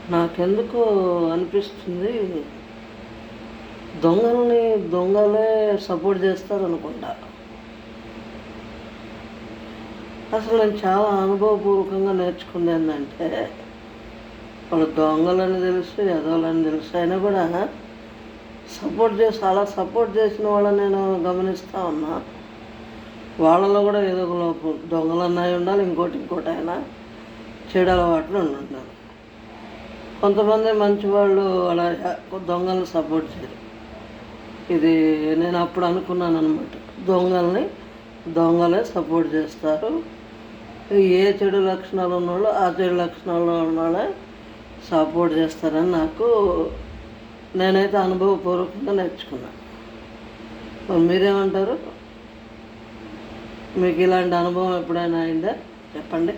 నాకెందుకో అనిపిస్తుంది దొంగలే సపోర్ట్ చేస్తారనుకుంటా. అసలు నేను చాలా అనుభవపూర్వకంగా నేర్చుకుంది ఏంటంటే, వాళ్ళు దొంగలని తెలుసు, ఎదవలని తెలుసు, అయినా కూడా అలా సపోర్ట్ చేసిన వాళ్ళని నేను గమనిస్తూ ఉన్నా. వాళ్ళలో కూడా ఏదో ఒక లోపం, దొంగలన్నాయి ఉండాలి, ఇంకోటి అయినా చెడు అలవాట్లు ఉండాలి. కొంతమంది మంచి వాళ్ళు అలా దొంగలను సపోర్ట్ చేయరు. ఇది నేను అప్పుడు అనుకున్నాను అనమాట. దొంగలే సపోర్ట్ చేస్తారు. ఏ చెడు లక్షణాలు ఉన్నవాళ్ళు ఆ చెడు లక్షణాలు ఉన్నవాళ్ళే సపోర్ట్ చేస్తారని నేనైతే అనుభవపూర్వకంగా నేర్చుకున్నాను. మరి మీరేమంటారు? మీకు ఇలాంటి అనుభవం ఎప్పుడైనా అయిందా? చెప్పండి.